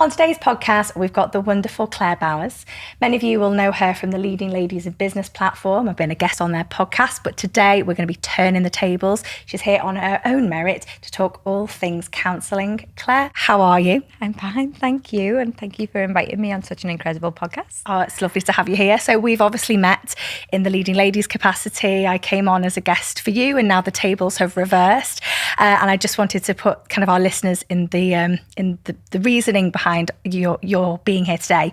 On today's podcast, we've got the wonderful Clare Bowers. Many of you will know her from the Leading Ladies in Business platform. I've been a guest on their podcast, but today we're going to be turning the tables. She's here on her own merit to talk all things counselling. Clare, how are you? I'm fine, thank you. And thank you for inviting me on such an incredible podcast. Oh, it's lovely to have you here. So we've obviously met in the Leading Ladies capacity. I came on as a guest for you and now the tables have reversed. And I just wanted to put kind of our listeners in the reasoning behind your being here today.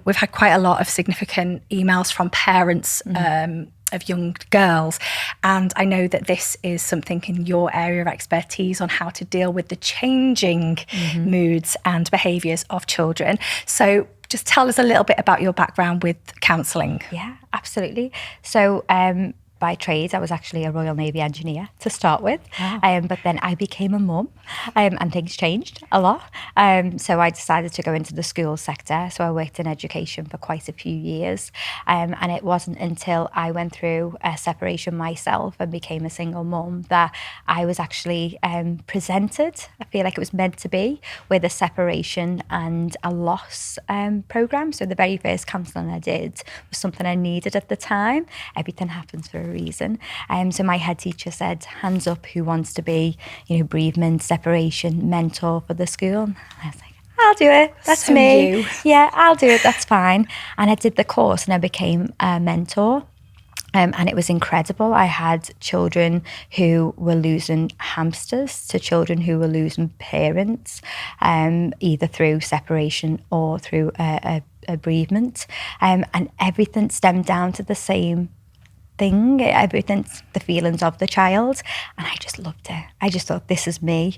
We've had quite a lot of significant emails from parents of young girls, and I know that this is something in your area of expertise on how to deal with the changing moods and behaviours of children. So just tell us a little bit about your background with counselling. Yeah, absolutely. So by trade, I was actually a Royal Navy engineer to start with. Wow. But then I became a mum and things changed a lot. So I decided to go into the school sector. So I worked in education for quite a few years. And it wasn't until I went through a separation myself and became a single mum that I was actually presented, I feel like it was meant to be, with a separation and a loss programme. So the very first counselling I did was something I needed at the time. Everything happens for a reason. So my head teacher said, hands up who wants to be, bereavement, separation, mentor for the school. And I was like, I'll do it. That's so me. You. Yeah, I'll do it. That's fine. And I did the course and I became a mentor. And it was incredible. I had children who were losing hamsters to children who were losing parents, either through separation or through a bereavement. And everything stemmed down to the same thing, everything's the feelings of the child, and I just loved it. I just thought, this is me.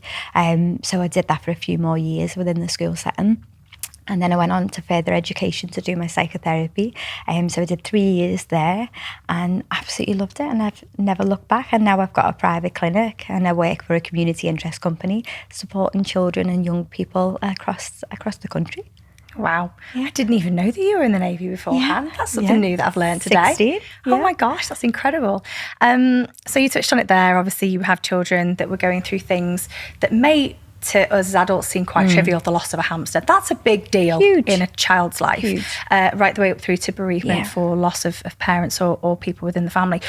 So I did that for a few more years within the school setting. And then I went on to further education to do my psychotherapy. So I did 3 years there and absolutely loved it. And I've never looked back. And now I've got a private clinic and I work for a community interest company supporting children and young people across the country. Wow. Yeah. I didn't even know that you were in the Navy beforehand. Yeah. That's something new that I've learned today. 16. Oh my gosh, that's incredible. So you touched on it there. Obviously, you have children that were going through things that may, to us as adults, seem quite trivial, the loss of a hamster. That's a big deal. Huge. In a child's life. Right the way up through to bereavement for loss of parents or people within the family.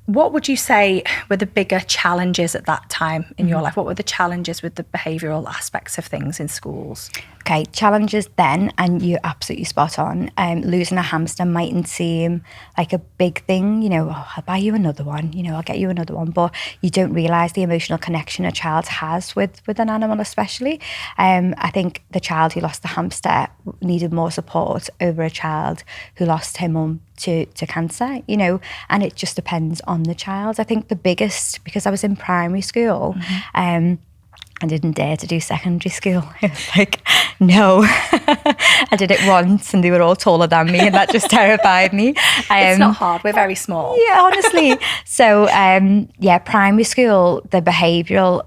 What would you say were the bigger challenges at that time in your life? What were the challenges with the behavioural aspects of things in schools? Okay, challenges then, and you're absolutely spot on. Losing a hamster mightn't seem like a big thing, I'll buy you another one, I'll get you another one, but you don't realise the emotional connection a child has with an animal especially. I think the child who lost the hamster needed more support over a child who lost her mum to cancer, and it just depends on the child. I think the biggest, because I was in primary school, I didn't dare to do secondary school. It was like, no. I did it once and they were all taller than me and that just terrified me. It's not hard. We're very small. Yeah, honestly. So, primary school, the behavioural,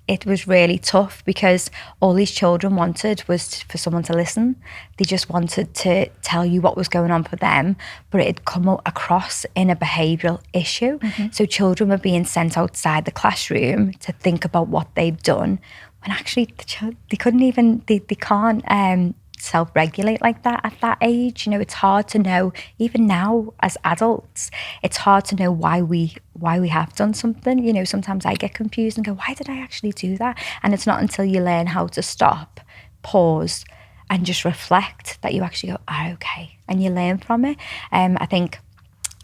it was really tough because all these children wanted was for someone to listen. They just wanted to tell you what was going on for them, but it had come across in a behavioural issue. So children were being sent outside the classroom to think about what they've done, when actually they couldn't even, they can't self-regulate like that at that age. It's hard to know, even now as adults, it's hard to know why we have done something. Sometimes I get confused and go, why did I actually do that? And it's not until you learn how to stop, pause and just reflect that you actually go, okay, and you learn from it. I think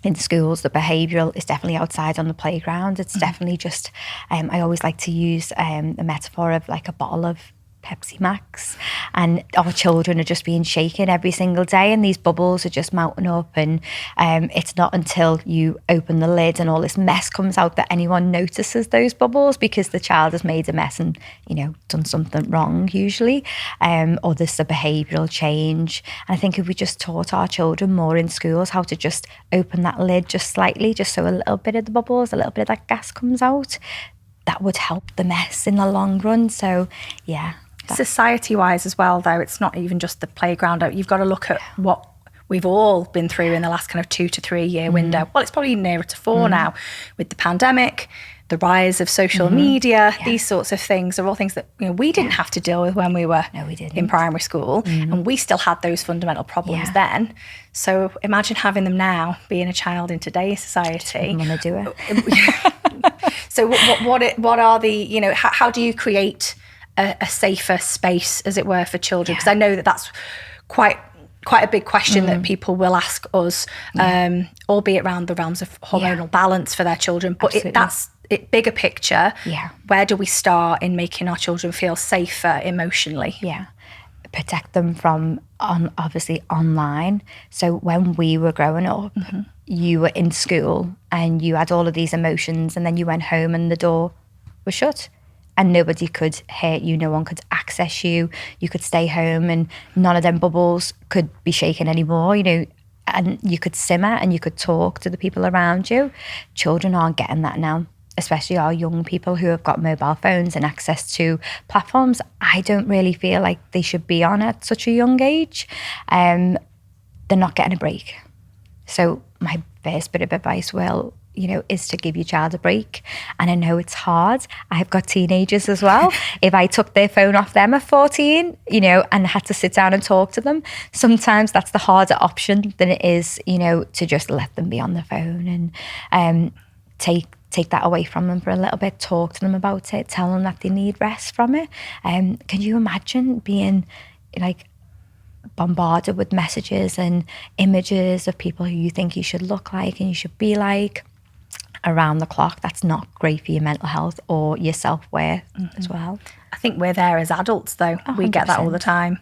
in schools, the behavioural is definitely outside on the playground. It's definitely just, I always like to use a metaphor of like a bottle of Pepsi Max, and our children are just being shaken every single day and these bubbles are just mounting up, and it's not until you open the lid and all this mess comes out that anyone notices those bubbles, because the child has made a mess and done something wrong usually, or there's a behavioural change. And I think if we just taught our children more in schools how to just open that lid just slightly, just so a little bit of the bubbles, a little bit of that gas comes out, that would help the mess in the long run. So yeah. Society-wise as well, though, it's not even just the playground. You've got to look at what we've all been through in the last kind of 2 to 3 year window. Well, it's probably nearer to 4 now with the pandemic, the rise of social media, these sorts of things are all things that we didn't have to deal with when we were in primary school, and we still had those fundamental problems then. So imagine having them now, being a child in today's society. Want to do it. So what are the, how do you create a safer space, as it were, for children? Because I know that's quite a big question that people will ask us, albeit around the realms of hormonal balance for their children. But that's it, bigger picture. Where do we start in making our children feel safer emotionally? Protect them from obviously online. So when we were growing up, you were in school and you had all of these emotions, and then you went home and the door was shut. And nobody could hurt you, no one could access you. You could stay home and none of them bubbles could be shaken anymore, and you could simmer and you could talk to the people around you. Children aren't getting that now, especially our young people who have got mobile phones and access to platforms. I don't really feel like they should be on at such a young age. They're not getting a break. So my first bit of advice is to give your child a break. And I know it's hard. I've got teenagers as well. If I took their phone off them at 14, and had to sit down and talk to them, sometimes that's the harder option than it is, to just let them be on the phone and take that away from them for a little bit, talk to them about it, tell them that they need rest from it. Can you imagine being bombarded with messages and images of people who you think you should look like and you should be like around the clock? That's not great for your mental health or your self-worth as well. I think we're there as adults though. 100%. We get that all the time.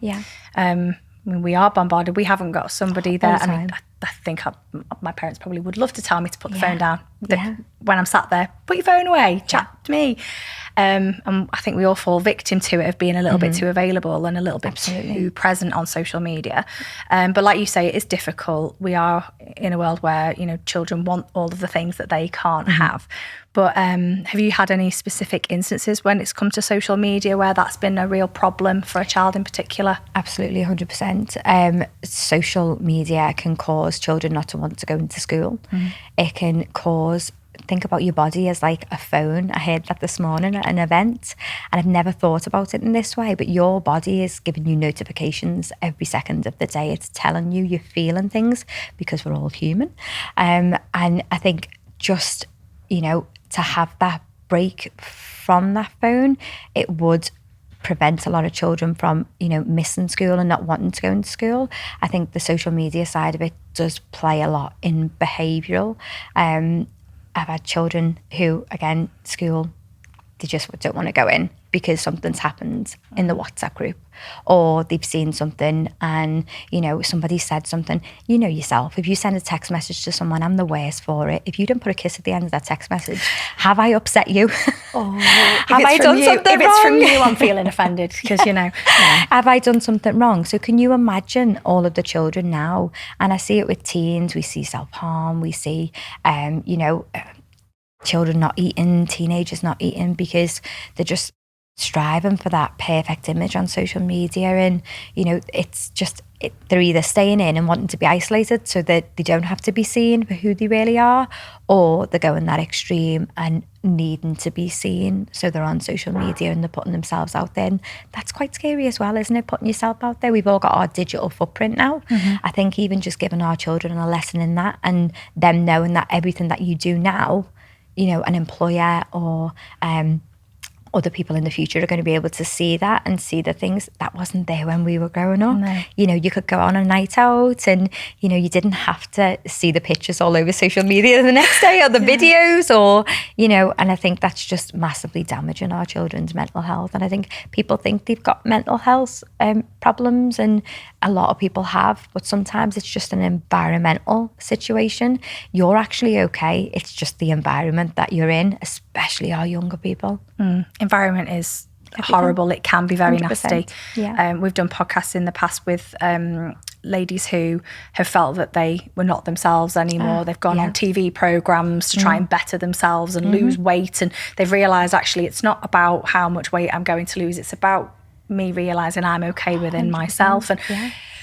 We are bombarded. We haven't got somebody there. I think my parents probably would love to tell me to put the phone down. When I'm sat there, put your phone away, chat to me. And I think we all fall victim to it, of being a little bit too available and a little bit too present on social media. But like you say, it is difficult. We are in a world where, children want all of the things that they can't have. But have you had any specific instances when it's come to social media where that's been a real problem for a child in particular? Absolutely, 100%. Social media can cause children not to want to go into school. It can cause, think about your body as like a phone. I heard that this morning at an event, and I've never thought about it in this way, but your body is giving you notifications every second of the day. It's telling you you're feeling things, because we're all human. And I think just, to have that break from that phone, it would prevent a lot of children from, missing school and not wanting to go into school. I think the social media side of it does play a lot in behavioural. I've had children who, again, school, they just don't want to go in because something's happened in the WhatsApp group, or they've seen something and, somebody said something. You know yourself, if you send a text message to someone, I'm the worst for it. If you don't put a kiss at the end of that text message, have I upset you? Have I done something wrong? If it's from you, I'm feeling offended because, Have I done something wrong? So can you imagine all of the children now? And I see it with teens, we see self-harm, we see, children not eating, teenagers not eating, because they're just striving for that perfect image on social media. And, it's just, they're either staying in and wanting to be isolated so that they don't have to be seen for who they really are, or they're going that extreme and needing to be seen. So they're on social media and they're putting themselves out there. And that's quite scary as well, isn't it? Putting yourself out there. We've all got our digital footprint now. I think even just giving our children a lesson in that, and them knowing that everything that you do now, an employer or other people in the future are going to be able to see that and see the things that wasn't there when we were growing up. No. You could go on a night out and, you didn't have to see the pictures all over social media the next day, or the videos, or, and I think that's just massively damaging our children's mental health. And I think people think they've got mental health problems, and a lot of people have, but sometimes it's just an environmental situation. You're actually okay. It's just the environment that you're in, especially our younger people. Environment is horrible. It can be very 100%. Nasty. Yeah. We've done podcasts in the past with ladies who have felt that they were not themselves anymore. They've gone on TV programs to try and better themselves and lose weight, and they've realised actually it's not about how much weight I'm going to lose, it's about me realising I'm okay within 100%. Myself. And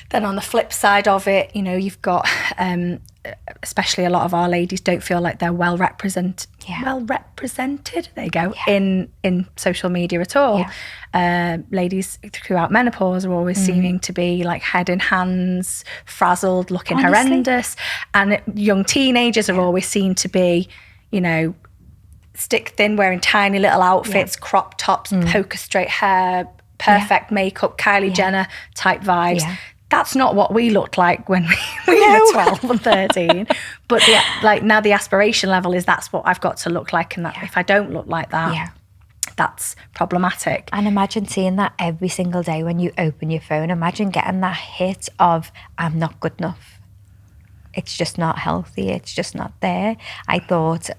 then on the flip side of it, you've got especially a lot of our ladies don't feel like they're well represented. There you go. In social media at all. Ladies throughout menopause are always seeming to be like head in hands, frazzled, looking horrendous, and young teenagers are always seen to be, you know, stick thin, wearing tiny little outfits, crop tops, poker straight hair, perfect makeup, Kylie Jenner type vibes. That's not what we looked like when we were 12 and 13. But now the aspiration level is that's what I've got to look like, and that if I don't look like that, that's problematic. And imagine seeing that every single day when you open your phone. Imagine getting that hit of, I'm not good enough. It's just not healthy. It's just not there. I thought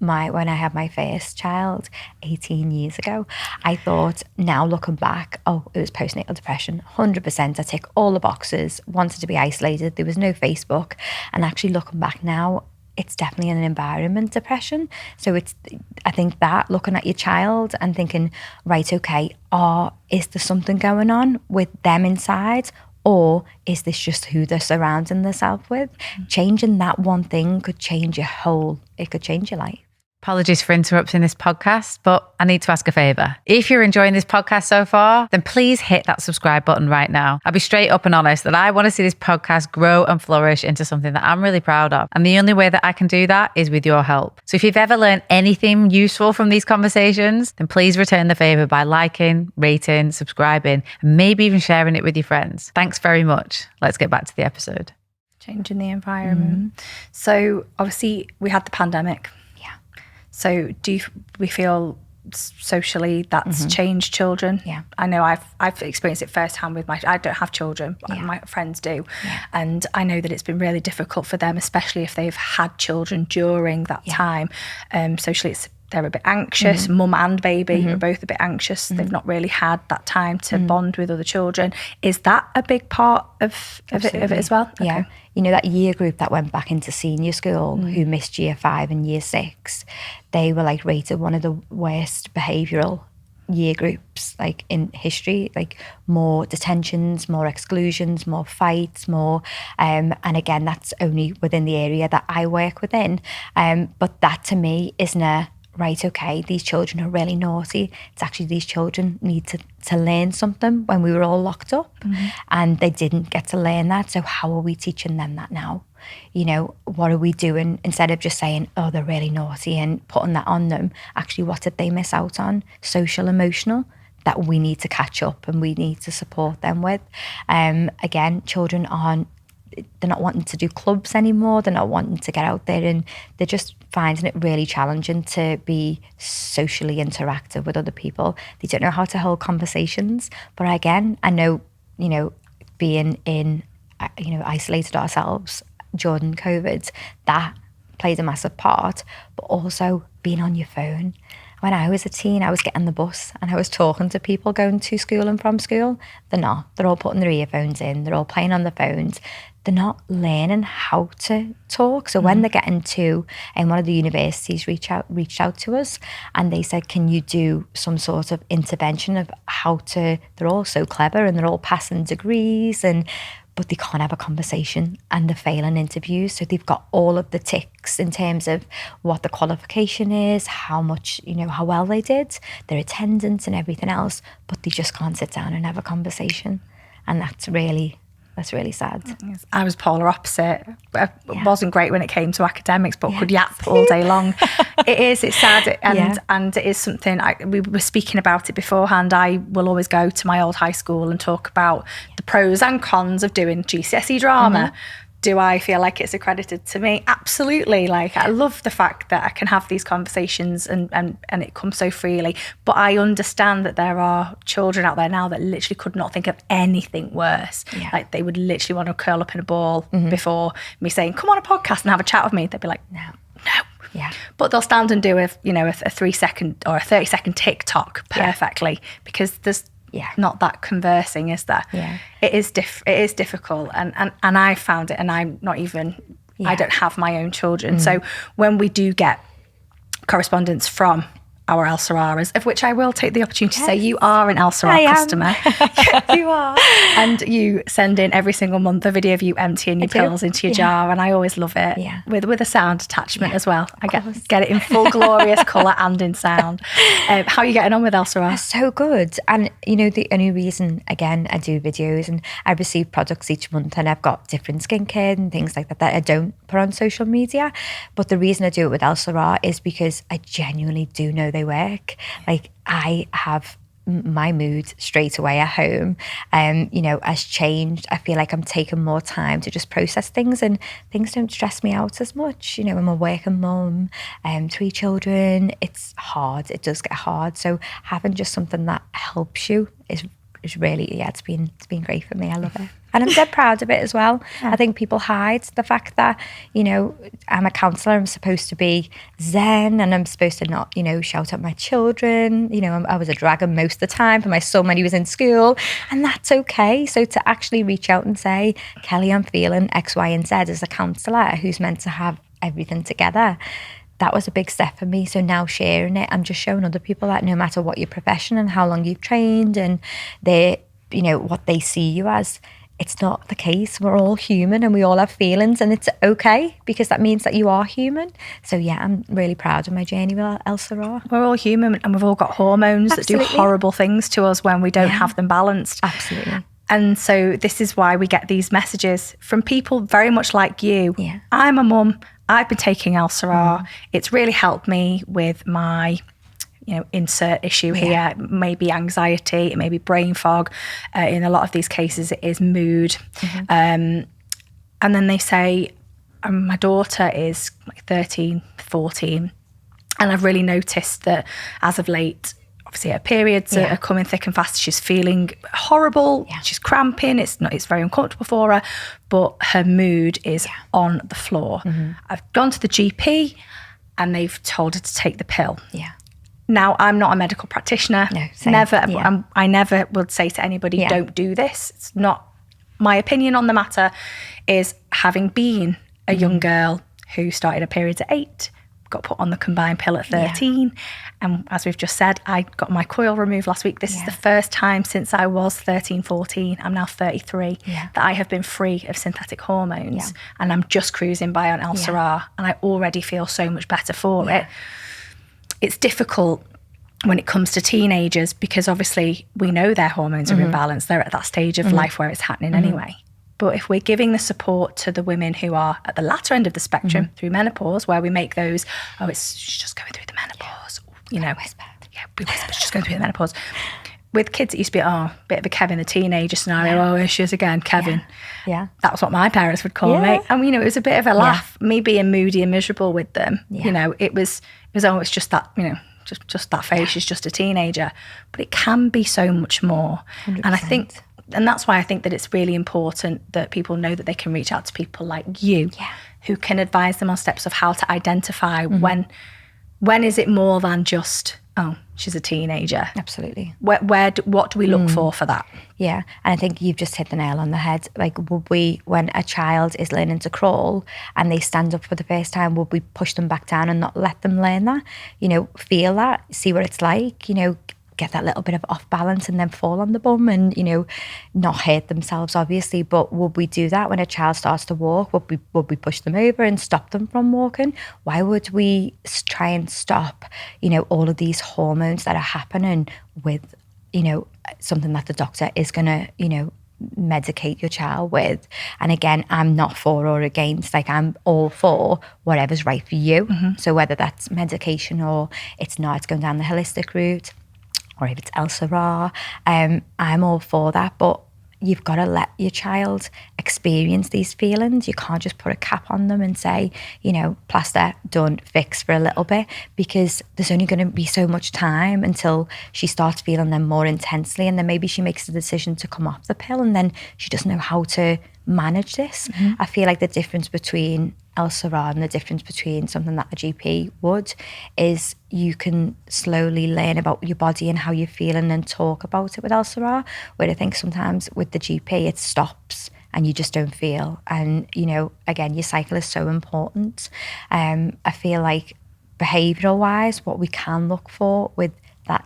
when I had my first child 18 years ago, I thought, now looking back, it was postnatal depression, 100%. I tick all the boxes, wanted to be isolated. There was no Facebook. And actually looking back now, it's definitely an environment depression. So I think that looking at your child and thinking, right, okay, is there something going on with them inside? Or is this just who they're surrounding themselves with? Changing that one thing could change it could change your life. Apologies for interrupting this podcast, but I need to ask a favour. If you're enjoying this podcast so far, then please hit that subscribe button right now. I'll be straight up and honest that I want to see this podcast grow and flourish into something that I'm really proud of. And the only way that I can do that is with your help. So if you've ever learned anything useful from these conversations, then please return the favour by liking, rating, subscribing, and maybe even sharing it with your friends. Thanks very much. Let's get back to the episode. Changing the environment. So obviously we had the pandemic. So do we feel socially that's changed children? I know I've experienced it firsthand with I don't have children, but my friends do. And I know that it's been really difficult for them, especially if they've had children during that time. Socially, they're a bit anxious. Mum and baby are both a bit anxious. They've not really had that time to bond with other children. Is that a big part of it as well? Yeah. Okay. You know, that year group that went back into senior school who missed year 5 and year 6, they were like rated one of the worst behavioural year groups like in history, like more detentions, more exclusions, more fights, more and again, that's only within the area that I work within. But that to me isn't right, okay, these children are really naughty. It's actually these children need to learn something when we were all locked up and they didn't get to learn that. So how are we teaching them that now? You know, what are we doing instead of just saying, oh, they're really naughty and putting that on them? Actually, what did they miss out on? Social, emotional, that we need to catch up and we need to support them with. Again, children they're not wanting to do clubs anymore. They're not wanting to get out there, and they're just finding it really challenging to be socially interactive with other people. They don't know how to hold conversations. But again, I know, you know, being in, you know, isolated ourselves during COVID, that played a massive part, but also being on your phone. When I was a teen, I was getting the bus and I was talking to people going to school and from school. They're not. They're all putting their earphones in. They're all playing on their phones. They're not learning how to talk. So when they're getting to, and one of the universities reached out to us and they said, can you do some sort of intervention of how to, they're all so clever and they're all passing degrees but they can't have a conversation and they're failing interviews. So they've got all of the ticks in terms of what the qualification is, how much, you know, how well they did, their attendance and everything else, but they just can't sit down and have a conversation. And that's really sad. I was polar opposite. I wasn't great when it came to academics, but could yap all day long. It's sad. And it is something, we were speaking about it beforehand. I will always go to my old high school and talk about the pros and cons of doing GCSE drama. Do I feel like it's accredited to me? Absolutely. Like, I love the fact that I can have these conversations and it comes so freely. But I understand that there are children out there now that literally could not think of anything worse. Like, they would literally want to curl up in a ball before me saying, come on a podcast and have a chat with me. They'd be like, no. But they'll stand and do a 3-second or a 30-second TikTok perfectly because there's not that conversing, is there? It is difficult, and I found it, and I'm not even I don't have my own children, so when we do get correspondence from our Elle-Sera's, of which I will take the opportunity to say you are an Elle-Sera customer. You are. And you send in every single month a video of you emptying your pills into your jar, and I always love it. Yeah. With a sound attachment as well. I get it in full glorious colour and in sound. How are you getting on with Elle-Sera? So good. And you know, the only reason, again, I do videos and I receive products each month, and I've got different skincare and things like that I don't put on social media. But the reason I do it with Elle-Sera is because I genuinely do know they work. Like, I have my mood straight away at home, you know, has changed. I feel like I'm taking more time to just process things, and things don't stress me out as much. You know, I'm a working mum, 3 children. It's hard. It does get hard. So having just something that helps you is really, it's been great for me. I love it. And I'm dead proud of it as well. Yeah. I think people hide the fact that, you know, I'm a counsellor. I'm supposed to be zen, and I'm supposed to not, you know, shout at my children. You know, I was a dragon most of the time for my son when he was in school, and that's okay. So to actually reach out and say, Kelly, I'm feeling X, Y, and Z as a counsellor who's meant to have everything together, that was a big step for me. So now sharing it, I'm just showing other people that no matter what your profession and how long you've trained and they, you know, what they see you as, it's not the case. We're all human and we all have feelings, and it's okay because that means that you are human. So yeah, I'm really proud of my journey with Elle-Sera. We're all human, and we've all got hormones that do horrible things to us when we don't have them balanced. Absolutely. And so this is why we get these messages from people very much like you. Yeah. I'm a mum. I've been taking Elle-Sera. It's really helped me with my, you know, insert issue here. It may be anxiety, it may be brain fog. In a lot of these cases, it is mood. And then they say, my daughter is like 13, 14. And I've really noticed that as of late, obviously her periods are coming thick and fast. She's feeling horrible. She's cramping. It's very uncomfortable for her, but her mood is on the floor. I've gone to the GP and they've told her to take the pill. Now, I'm not a medical practitioner. No, same. Never. I never would say to anybody, don't do this. It's not my opinion on the matter. Is having been a young girl who started her periods at 8, got put on the combined pill at 13. And as we've just said, I got my coil removed last week. This is the first time since I was 13, 14, I'm now 33, that I have been free of synthetic hormones. And I'm just cruising by on Elle-Sera, and I already feel so much better for it. It's difficult when it comes to teenagers because obviously we know their hormones are imbalanced. They're at that stage of life where it's happening anyway. But if we're giving the support to the women who are at the latter end of the spectrum through menopause, where we make those, she's just going through the menopause, you know, we whisper, she's just going through the menopause. With kids, it used to be, a bit of a Kevin the teenager scenario. Here she is again, Kevin. That was what my parents would call me. And, you know, it was a bit of a laugh. Me being moody and miserable with them, you know, it was it's just that, you know, just that phase. She's just a teenager. But it can be so much more. 100%. And I think, and that's why I think that it's really important that people know that they can reach out to people like you who can advise them on steps of how to identify when is it more than just, she's a teenager. Absolutely. What do we look for that? Yeah, and I think you've just hit the nail on the head. Like, would we, when a child is learning to crawl and they stand up for the first time, would we push them back down and not let them learn that? You know, feel that, see what it's like, you know, get that little bit of off balance and then fall on the bum and, you know, not hurt themselves, obviously. But would we do that when a child starts to walk? Would we push them over and stop them from walking? Why would we try and stop, you know, all of these hormones that are happening with, you know, something that the doctor is going to, you know, medicate your child with? And again, I'm not for or against, like, I'm all for whatever's right for you. So whether that's medication or it's going down the holistic route, or if it's Elle-Sera, I'm all for that. But you've got to let your child experience these feelings. You can't just put a cap on them and say, you know, plaster, done, fix for a little bit, because there's only going to be so much time until she starts feeling them more intensely. And then maybe she makes the decision to come off the pill and then she doesn't know how to manage this. I feel like the difference between Elle-Sera and the difference between something that a GP would is you can slowly learn about your body and how you're feeling and talk about it with Elle-Sera, where I think sometimes with the GP it stops and you just don't feel. And, you know, again, your cycle is so important. I feel like behavioural wise, what we can look for with that,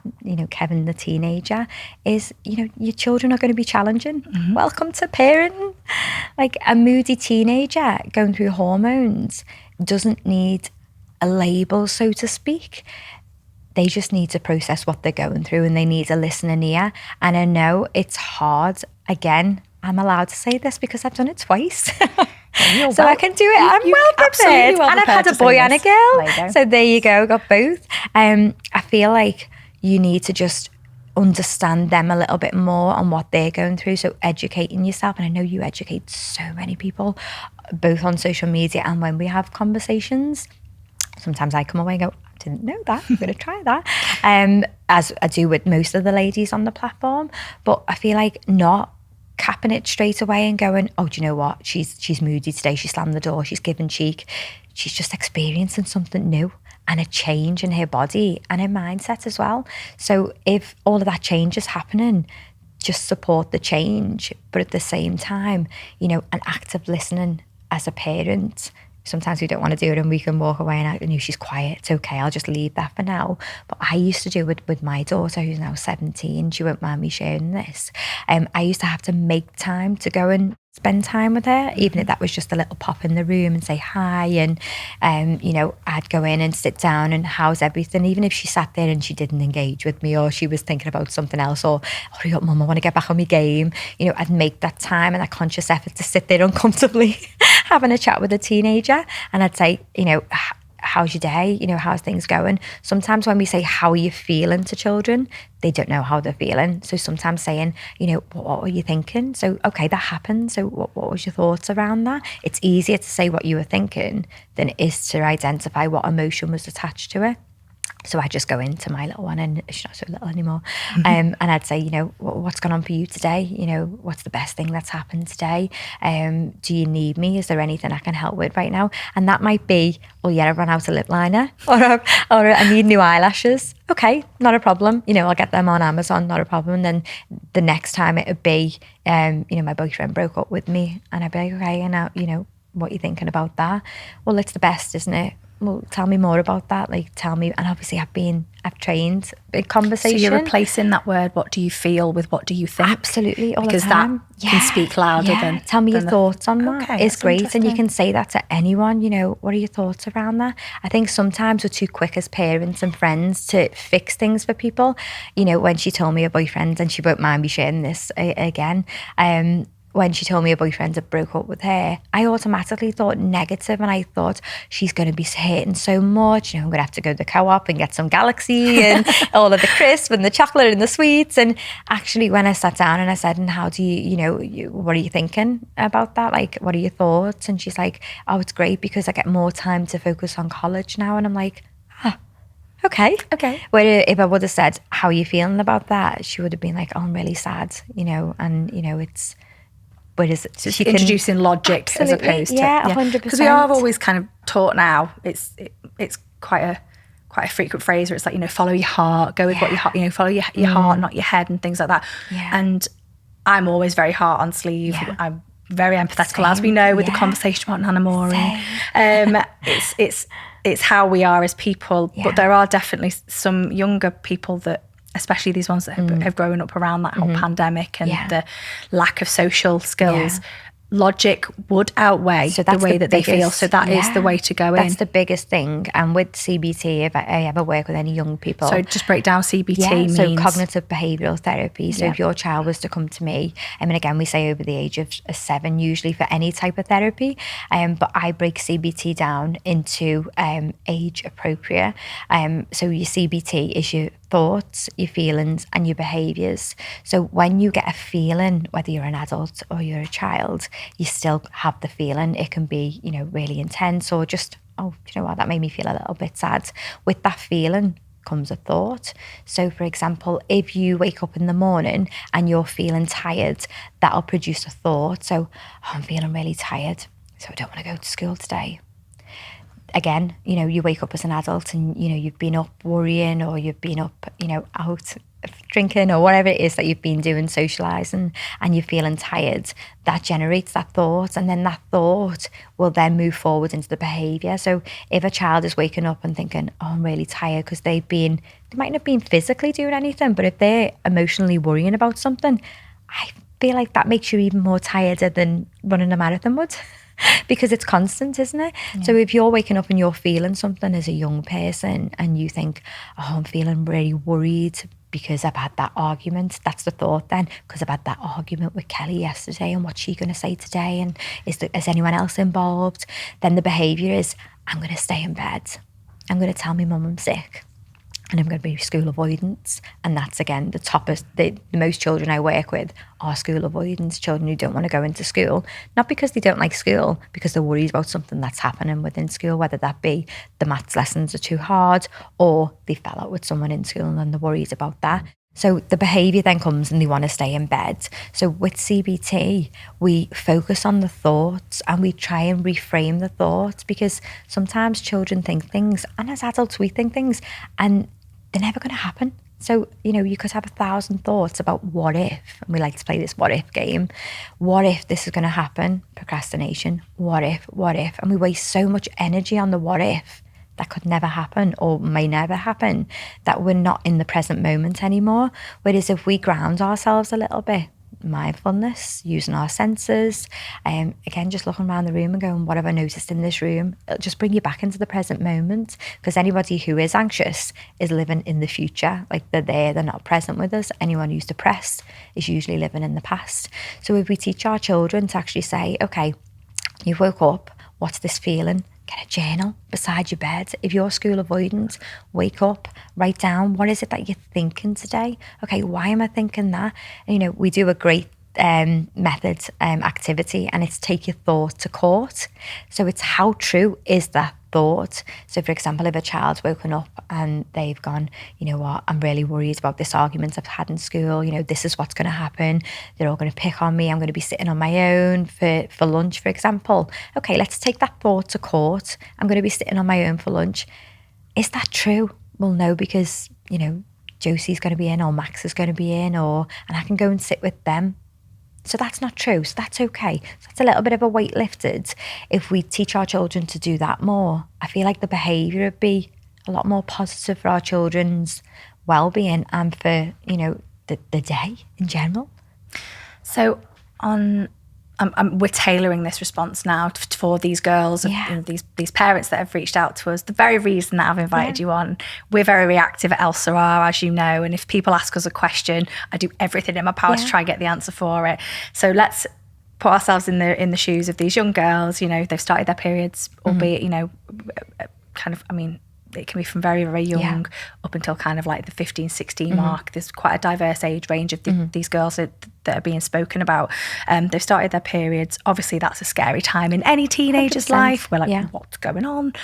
Kevin the teenager is, your children are going to be challenging. Welcome to parenting. Like a moody teenager going through hormones doesn't need a label, so to speak. They just need to process what they're going through, and they need a listening ear. And I know it's hard. Again, I'm allowed to say this because I've done it twice. So I can do it. I'm well prepared. And I've had a boy and a girl. So there you go, got both. I feel like you need to just understand them a little bit more on what they're going through. So educating yourself. And I know you educate so many people, both on social media and when we have conversations. Sometimes I come away and go, I didn't know that. I'm going to try that. As I do with most of the ladies on the platform. But I feel like not capping it straight away and going, oh, do you know what? She's moody today. She slammed the door. She's giving cheek. She's just experiencing something new and a change in her body and her mindset as well. So if all of that change is happening, just support the change. But at the same time, an active listening as a parent. Sometimes we don't want to do it and we can walk away and I know she's quiet. It's okay. I'll just leave that for now. But I used to do it with my daughter who's now 17. She won't mind me sharing this. I used to have to make time to go and spend time with her, even if that was just a little pop in the room and say hi. And, I'd go in and sit down and how's everything? Even if she sat there and she didn't engage with me or she was thinking about something else or, hurry up, Mum, I want to get back on my game. I'd make that time and that conscious effort to sit there uncomfortably having a chat with a teenager. And I'd say, how's your day? How's things going? Sometimes when we say, how are you feeling to children, they don't know how they're feeling. So sometimes saying, what were you thinking? So, okay, that happened. So what was your thoughts around that? It's easier to say what you were thinking than it is to identify what emotion was attached to it. So I just go into my little one, and she's not so little anymore. And I'd say, what's gone on for you today? What's the best thing that's happened today? Do you need me? Is there anything I can help with right now? And that might be, oh yeah, I've run out of lip liner or I need new eyelashes. Okay, not a problem. I'll get them on Amazon, not a problem. And then the next time it would be, my boyfriend broke up with me and I'd be like, okay, and now, what are you thinking about that? Well, it's the best, isn't it? Well, tell me more about that. Like, tell me. And obviously I've trained big conversation. So you're replacing that word, what do you feel, with what do you think? Absolutely, all because the time. That can speak louder than... Tell me your thoughts on that. Okay, it's great. And you can say that to anyone, what are your thoughts around that? I think sometimes we're too quick as parents and friends to fix things for people. When she told me her boyfriend, and she won't mind me sharing this again, when she told me her boyfriend had broke up with her, I automatically thought negative, and I thought she's going to be hurting so much. I'm going to have to go to the co-op and get some Galaxy and all of the crisp and the chocolate and the sweets. And actually, when I sat down and I said, and how do you, what are you thinking about that? Like, what are your thoughts? And she's like, oh, it's great because I get more time to focus on college now. And I'm like, okay. Where if I would have said, how are you feeling about that? She would have been like, oh, I'm really sad, and, it's... But is it, she introducing logic as opposed to 100%. Because we are always kind of taught now. It's quite a frequent phrase where it's like, follow your heart, go with what your heart, follow your heart, not your head, and things like that. Yeah. And I'm always very heart on sleeve. Yeah. I'm very empathetical, as we know with the conversation about Nana Maureen. It's how we are as people. Yeah. But there are definitely some younger people that, especially these ones that have grown up around that whole pandemic and the lack of social skills, logic would outweigh the way that they feel. So that is the way to go in. That's the biggest thing. And with CBT, if I ever work with any young people. So just break down CBT means. So cognitive behavioural therapy. So if your child was to come to me, again, we say over the age of 7 usually for any type of therapy, but I break CBT down into age appropriate. So your CBT is your thoughts, your feelings and your behaviours. So when you get a feeling, whether you're an adult or you're a child, you still have the feeling. It can be, really intense or just, oh, do you know what, that made me feel a little bit sad. With that feeling comes a thought. So for example, if you wake up in the morning and you're feeling tired, that'll produce a thought. So, oh, I'm feeling really tired, so I don't want to go to school today. Again, you wake up as an adult and, you've been up worrying or you've been up, out drinking or whatever it is that you've been doing, socializing, and you're feeling tired, that generates that thought, and then that thought will then move forward into the behavior. So if a child is waking up and thinking, oh, I'm really tired, because they might not have been physically doing anything, but if they're emotionally worrying about something, I feel like that makes you even more tired than running a marathon would. Because it's constant, isn't it? Yeah. So if you're waking up and you're feeling something as a young person and you think, oh, I'm feeling really worried because I've had that argument, that's the thought then, because I've had that argument with Kelly yesterday, and what's she going to say today, and is anyone else involved? Then the behaviour is, I'm going to stay in bed. I'm going to tell my mum I'm sick. And I'm going to be school avoidance. And that's, again, the most children I work with are school avoidance, children who don't want to go into school, not because they don't like school, because they're worried about something that's happening within school, whether that be the maths lessons are too hard, or they fell out with someone in school and then they're worried about that. So the behaviour then comes and they want to stay in bed. So with CBT, we focus on the thoughts and we try and reframe the thoughts, because sometimes children think things, and as adults we think things, and they're never going to happen. So, you could have 1,000 thoughts about what if, and we like to play this what if game. What if this is going to happen? Procrastination. What if? And we waste so much energy on the what if that could never happen or may never happen, that we're not in the present moment anymore. Whereas if we ground ourselves a little bit, mindfulness, using our senses, again, just looking around the room and going, what have I noticed in this room? It'll just bring you back into the present moment, because anybody who is anxious is living in the future. Like, they're not present with us. Anyone who's depressed is usually living in the past. So if we teach our children to actually say, okay, you woke up, what's this feeling? Get a journal beside your bed. If you're school avoidant, wake up, write down, what is it that you're thinking today? Okay, why am I thinking that? And, we do a great method activity, and it's take your thought to court. So it's how true is that thought. So for example, if a child's woken up and they've gone, you know what, I'm really worried about this argument I've had in school, this is what's going to happen, they're all going to pick on me, I'm going to be sitting on my own for lunch, for example. Okay, let's take that thought to court. I'm going to be sitting on my own for lunch. Is that true? Well, no, because Josie's going to be in, or Max is going to be in, and I can go and sit with them. So that's not true. So that's okay. So that's a little bit of a weight lifted. If we teach our children to do that more, I feel like the behaviour would be a lot more positive for our children's well-being and for, the day in general. So we're tailoring this response now for these girls, these parents that have reached out to us. The very reason that I've invited you on, we're very reactive at Elle-Sera, as you know, and if people ask us a question, I do everything in my power to try and get the answer for it. So let's put ourselves in the shoes of these young girls. They've started their periods, albeit, it can be from very, very young up until kind of like the 15, 16 mark. There's quite a diverse age range of these girls that are being spoken about. They've started their periods. Obviously, that's a scary time in any teenager's 100%. Life. We're like, what's going on?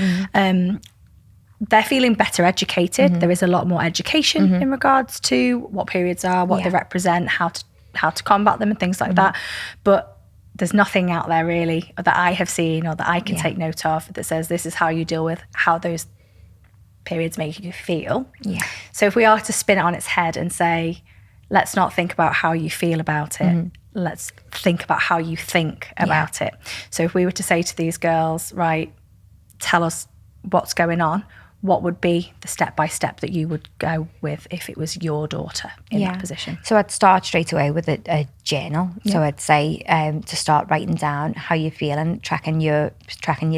They're feeling better educated. There is a lot more education in regards to what periods are, what they represent, how to combat them and things like that. But there's nothing out there really that I have seen or that I can take note of that says this is how you deal with how those periods make you feel. So if we are to spin it on its head and say, let's not think about how you feel about it, let's think about how you think about it. So if we were to say to these girls, right, tell us what's going on, what would be the step-by-step that you would go with if it was your daughter in that position? So I'd start straight away with a journal. So I'd say to start writing down how you're feeling, tracking your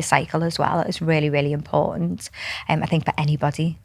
cycle as well. It's really, really important. I think for anybody,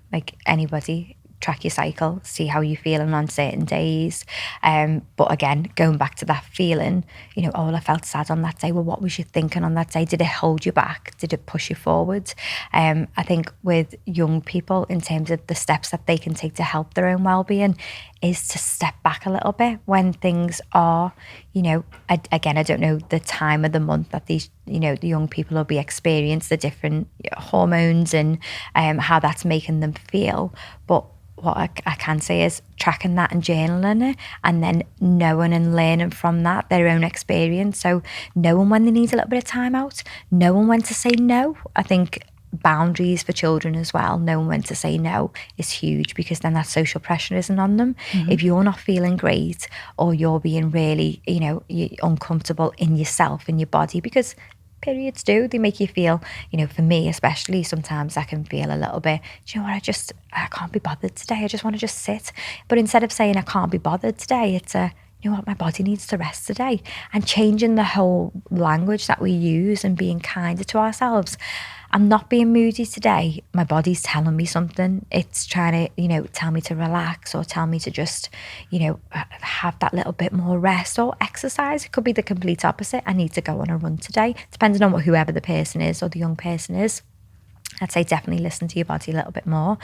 track your cycle, see how you're feeling on certain days. But again, going back to that feeling, I felt sad on that day. Well, what was you thinking on that day? Did it hold you back? Did it push you forward? I think with young people, in terms of the steps that they can take to help their own well-being, is to step back a little bit when things are, again, I don't know the time of the month that these, the young people will be experiencing the different hormones and how that's making them feel. But what I can say is tracking that and journaling it, and then knowing and learning from that their own experience. So knowing when they need a little bit of time out, knowing when to say no. I think boundaries for children as well, knowing when to say no is huge, because then that social pressure isn't on them. If you're not feeling great, or you're being really, you're uncomfortable in yourself, in your body, because periods they make you feel, for me especially, sometimes I can feel a little bit, do you know what, I can't be bothered today, I just want to just sit. But instead of saying I can't be bothered today, it's you know what, my body needs to rest today. And changing the whole language that we use and being kinder to ourselves. I'm not being moody today. My body's telling me something. It's trying to, tell me to relax, or tell me to just, have that little bit more rest or exercise. It could be the complete opposite. I need to go on a run today, depending on whoever the person is or the young person is. I'd say definitely listen to your body a little bit more.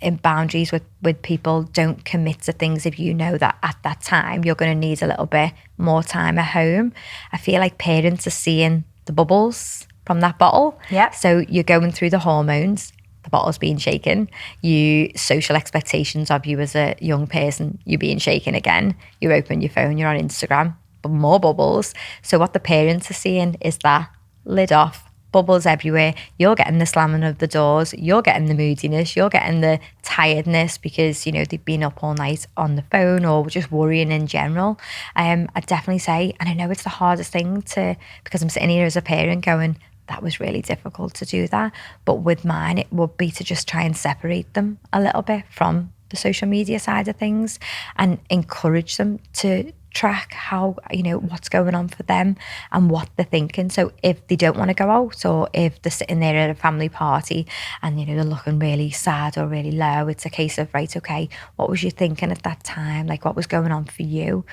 In boundaries with people, don't commit to things if you know that at that time you're going to need a little bit more time at home. I feel like parents are seeing the bubbles from that bottle. Yeah. So you're going through the hormones, the bottle's being shaken. Social expectations of you as a young person, you're being shaken again. You open your phone, you're on Instagram, but more bubbles. So what the parents are seeing is that lid off, bubbles everywhere. You're getting the slamming of the doors, you're getting the moodiness, you're getting the tiredness because they've been up all night on the phone or just worrying in general. I'd definitely say, and I know it's the hardest thing because I'm sitting here as a parent going, that was really difficult to do that, but with mine it would be to just try and separate them a little bit from the social media side of things and encourage them to track how, what's going on for them and what they're thinking. So if they don't want to go out, or if they're sitting there at a family party and, they're looking really sad or really low, it's a case of, right, okay, what was you thinking at that time? Like, what was going on for you?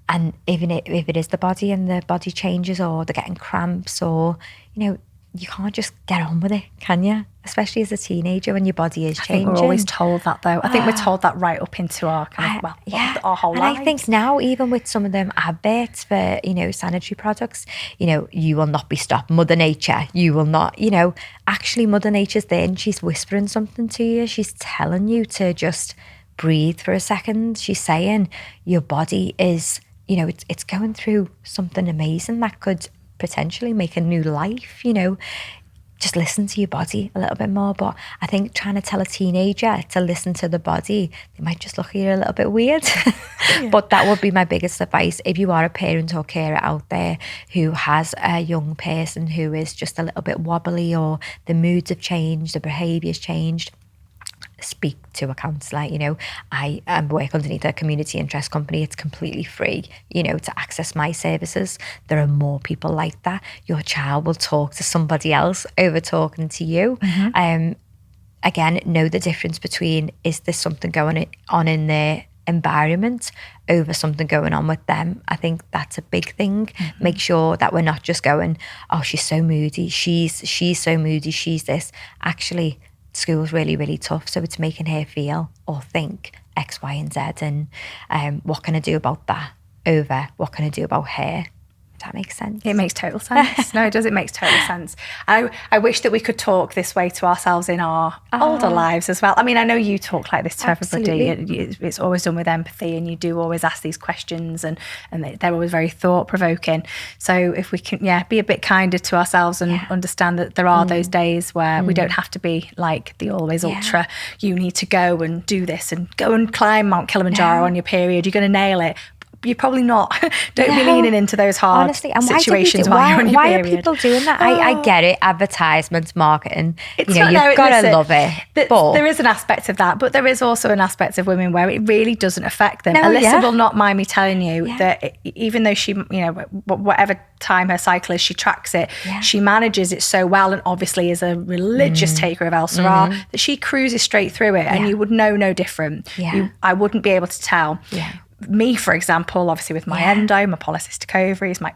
And even if it is the body and the body changes, or they're getting cramps, or, you can't just get on with it, can you? Especially as a teenager when your body is changing. I think we're always told that, though. I think we're told that right up into our our whole lives. And I think now, even with some of them adverts for, sanitary products, you will not be stopped. Mother Nature, you will not, actually Mother Nature's there and she's whispering something to you. She's telling you to just breathe for a second. She's saying your body is, it's going through something amazing that could potentially make a new life. Just listen to your body a little bit more. But I think trying to tell a teenager to listen to the body, they might just look at you a little bit weird. Yeah. But that would be my biggest advice. If you are a parent or carer out there who has a young person who is just a little bit wobbly, or the moods have changed, the behaviour's changed, speak to a counsellor. I work underneath a community interest company. It's completely free, to access my services. There are more people like that. Your child will talk to somebody else over talking to you. Mm-hmm. Again, know the difference between, is there something going on in their environment over something going on with them? I think that's a big thing. Mm-hmm. Make sure that we're not just going, oh, she's so moody, she's so moody, she's this. Actually, school's really, really tough, so it's making her feel or think X, Y, and Z, and what can I do about that over what can I do about her? Does that make sense? It makes total sense. No, it does. It makes total sense. I wish that we could talk this way to ourselves in our older lives as well. I mean, I know you talk like this to everybody. It's always done with empathy, and you do always ask these questions, and they're always very thought-provoking. So if we can, be a bit kinder to ourselves and understand that there are those days where we don't have to be like the always ultra, you need to go and do this and go and climb Mount Kilimanjaro on your period, you're going to nail it. You're probably not. Don't be leaning into those hard situations while you're on your period. Why are people doing that? I get it. Advertisements, marketing. You've got to love it. There is an aspect of that, but there is also an aspect of women where it really doesn't affect them. Alyssa will not mind me telling you that even though she, whatever time her cycle is, she tracks it. Yeah. She manages it so well, and obviously is a religious taker of Elle-Sera, that she cruises straight through it, and you would know no different. Yeah. I wouldn't be able to tell. Yeah. Me, for example, obviously with my endo, my polycystic ovaries, my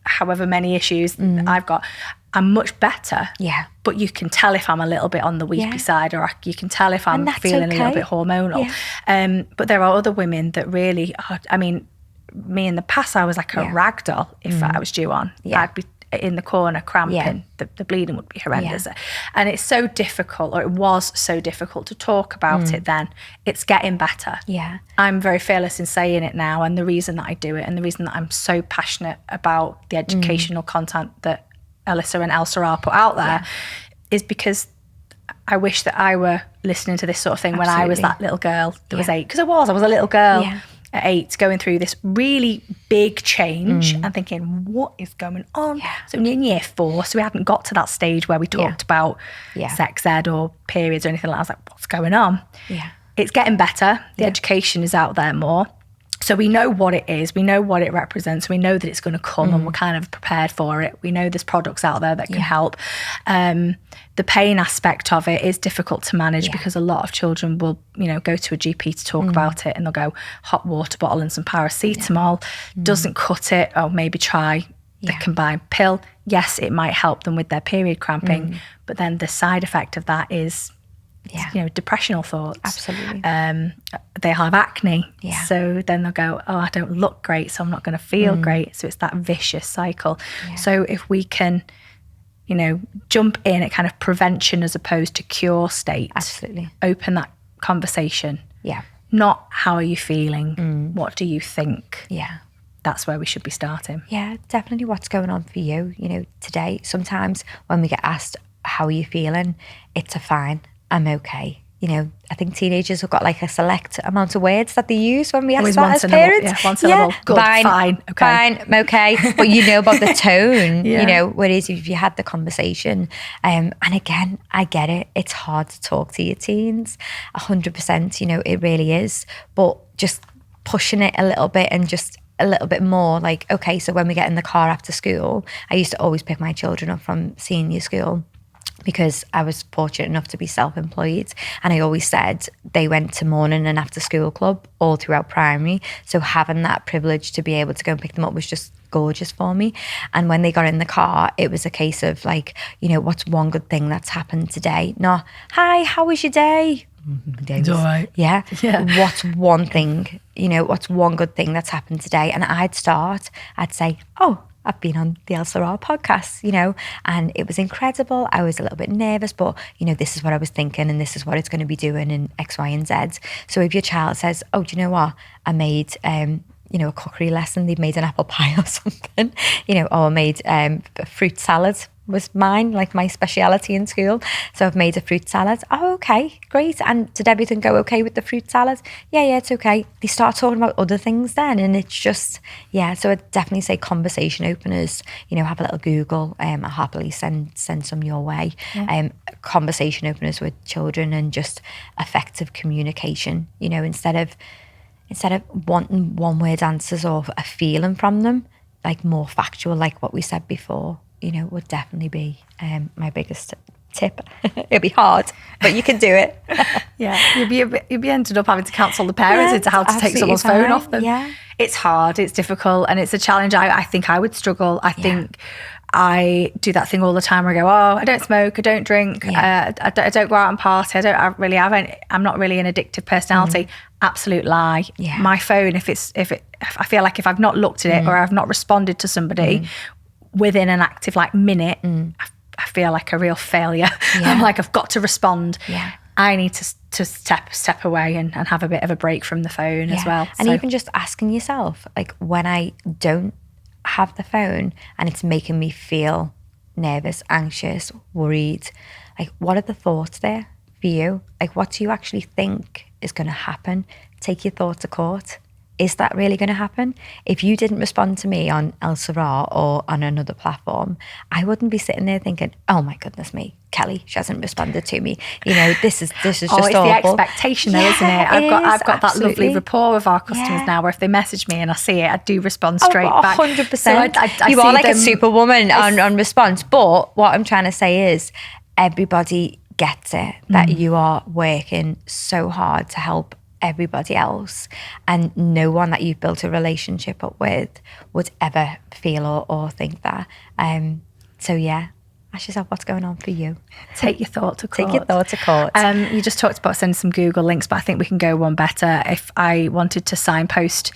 however many issues I've got, I'm much better. Yeah. But you can tell if I'm a little bit on the weepy side, or you can tell if I'm feeling a little bit hormonal. Yeah. But there are other women that really are, I mean, me in the past, I was like a rag doll if I was due on. Yeah. I'd be in the corner cramping, the bleeding would be horrendous. And it's so difficult, or it was so difficult to talk about it then. It's getting better. Yeah. I'm very fearless in saying it now, and the reason that I do it, and the reason that I'm so passionate about the educational content that Alyssa and Elle-Sera put out there is because I wish that I were listening to this sort of thing when I was that little girl that was 8. Because I was a little girl at 8 going through this really big change and thinking, what is going on? So in year 4, so we hadn't got to that stage where we talked about sex ed or periods or anything like that. I was like, what's going on? It's getting better. The education is out there more. So we know what it is. We know what it represents. We know that it's going to come and we're kind of prepared for it. We know there's products out there that can help. The pain aspect of it is difficult to manage because a lot of children will, go to a GP to talk about it and they'll go hot water bottle and some paracetamol. Doesn't cut it. Oh, maybe try the combined pill. Yes, it might help them with their period cramping, but then the side effect of that is depressional thoughts. Absolutely. They have acne. So then they'll go, oh, I don't look great, so I'm not going to feel great. So it's that vicious cycle. So if we can, jump in at kind of prevention as opposed to cure state. Absolutely. Open that conversation. Yeah. Not how are you feeling? What do you think? Yeah. That's where we should be starting. Yeah, definitely what's going on for you, today. Sometimes when we get asked, how are you feeling? It's a fine. I'm okay. I think teenagers have got like a select amount of words that they use when we ask that as parents. One syllable. Good, fine, okay. Fine, I'm okay. But about the tone, whereas if you had the conversation, and again, I get it. It's hard to talk to your teens, 100%, it really is. But just pushing it a little bit and just a little bit more like, okay, so when we get in the car after school, I used to always pick my children up from senior school, because I was fortunate enough to be self-employed, and I always said they went to morning and after school club all throughout primary, so having that privilege to be able to go and pick them up was just gorgeous for me. And when they got in the car, it was a case of like, what's one good thing that's happened today? Not, hi, how was your day? It's all right. Yeah. What's one thing, what's one good thing that's happened today? And I'd say, oh, I've been on the Elle-Sera podcast, and it was incredible. I was a little bit nervous, but, this is what I was thinking and this is what it's going to be doing in X, Y, and Z. So if your child says, oh, do you know what? I made, a cookery lesson. They've made an apple pie or something, or I made a fruit salad was mine, like my speciality in school. So I've made a fruit salad. Oh, okay, great. And did everything go okay with the fruit salad? Yeah, it's okay. They start talking about other things then, and it's just, so I'd definitely say conversation openers, have a little Google. I'll happily send some your way. Conversation openers with children and just effective communication, instead of wanting one word answers or a feeling from them, like more factual, like what we said before, would definitely be my biggest tip. It'll be hard, but you can do it. You'd be ended up having to counsel the parents into how to take someone's phone off them. It's hard, it's difficult, and it's a challenge. I think I would struggle. I think I do that thing all the time where I go, oh, I don't smoke, I don't drink, I don't go out and party, I'm not really an addictive personality. Absolute lie. My phone, if I feel like if I've not looked at it or I've not responded to somebody within an active minute, I feel like a real failure. I'm like, I've got to respond. I need to step away and have a bit of a break from the phone as well. And even just asking yourself, like, when I don't have the phone and it's making me feel nervous, anxious, worried, like, what are the thoughts there for you? Like, what do you actually think is going to happen? Take your thoughts to court. Is that really going to happen? If you didn't respond to me on Elle-Sera or on another platform, I wouldn't be sitting there thinking, oh my goodness me, Kelly, she hasn't responded to me. This is just it's awful. The expectation though, isn't it? I've got that lovely rapport with our customers now, where if they message me and I see it, I do respond straight back. 100%. So I you are like them, a superwoman on response. But what I'm trying to say is everybody gets it, that you are working so hard to help everybody else, and no one that you've built a relationship up with would ever feel or think that. Ask yourself what's going on for you. Take your thought to court. Take your thought to court. You just talked about sending some Google links, but I think we can go one better. If I wanted to signpost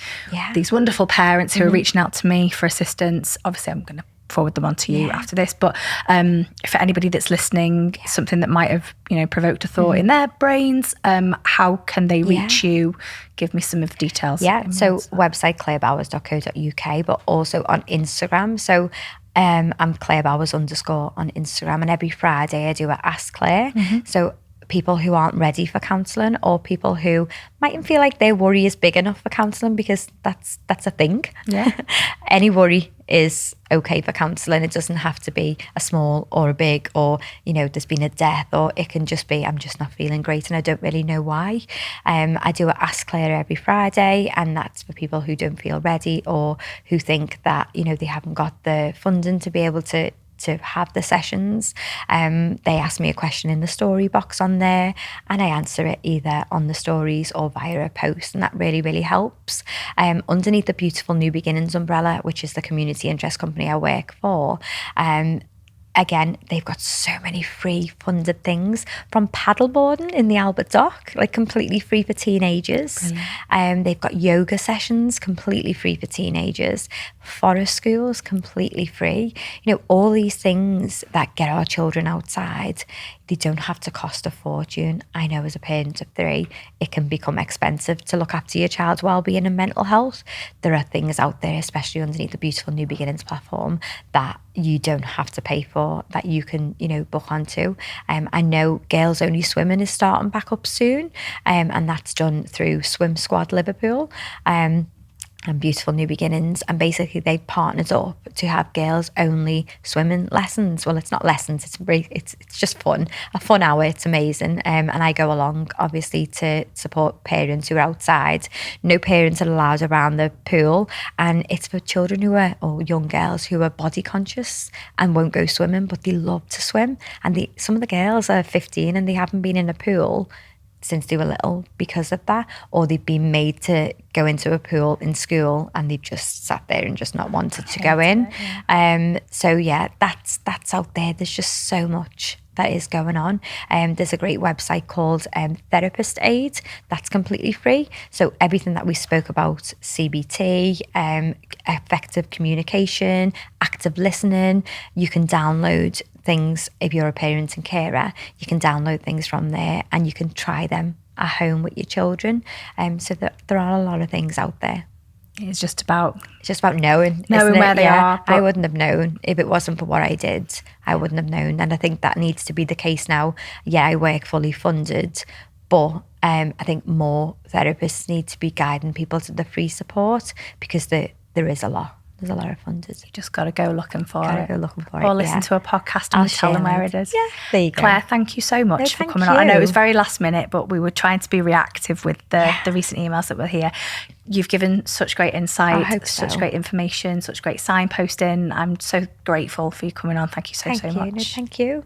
these wonderful parents who are reaching out to me for assistance, obviously I'm going to forward them on to you after this, but for anybody that's listening, something that might have provoked a thought in their brains, how can they reach you? Give me some of the details. So website clarebowers.co.uk, but also on Instagram. So I'm Clare Bowers _ on Instagram, and every Friday I do a Ask Clare. So people who aren't ready for counselling, or people who mightn't feel like their worry is big enough for counselling, because that's a thing. Yeah. Any worry is okay for counselling. It doesn't have to be a small or a big, or, you know, there's been a death, or it can just be, I'm just not feeling great and I don't really know why. I do a Ask Clare every Friday, and that's for people who don't feel ready, or who think that, you know, they haven't got the funding to be able to have the sessions. They ask me a question in the story box on there, and I answer it either on the stories or via a post, and that really, really helps. Underneath the Beautiful New Beginnings umbrella, which is the community interest company I work for, again, they've got so many free funded things, from paddleboarding in the Albert Dock, like completely free for teenagers. They've got yoga sessions completely free for teenagers, forest schools completely free. You know, all these things that get our children outside, they don't have to cost a fortune. I know as a parent of 3, it can become expensive to look after your child's well-being and mental health. There are things out there, especially underneath the Beautiful New Beginnings platform, that you don't have to pay for, that you can, you know, book onto. I know Girls Only Swimming is starting back up soon, and that's done through Swim Squad Liverpool. And Beautiful New Beginnings, and basically they've partnered up to have girls only swimming lessons. Well, it's not lessons, it's just fun, a fun hour. It's amazing. And I go along, obviously, to support parents who are outside. No parents are allowed around the pool, and it's for children or young girls who are body conscious and won't go swimming, but they love to swim. And some of the girls are 15 and they haven't been in a pool since they were little because of that, or they've been made to go into a pool in school and they've just sat there and just not wanted to go in. So yeah, that's out there. There's just so much that is going on. There's a great website called Therapist Aid that's completely free. So everything that we spoke about, CBT, effective communication, active listening, you can download things. If you're a parent and carer, you can download things from there and you can try them at home with your children. So that there are a lot of things out there. It's just about knowing where they are. I wouldn't have known if it wasn't for what I did. I wouldn't have known, and I think that needs to be the case now. Yeah, I work fully funded, but I think more therapists need to be guiding people to the free support, because there is a lot. There's a lot of funders. You just got to go looking for it. Or listen to a podcast and tell them where it is. Yeah, there you go. Claire, thank you so much for coming on. I know it was very last minute, but we were trying to be reactive with the recent emails that were here. You've given such great insight, such great information, such great signposting. I'm so grateful for you coming on. Thank you so much. Thank you.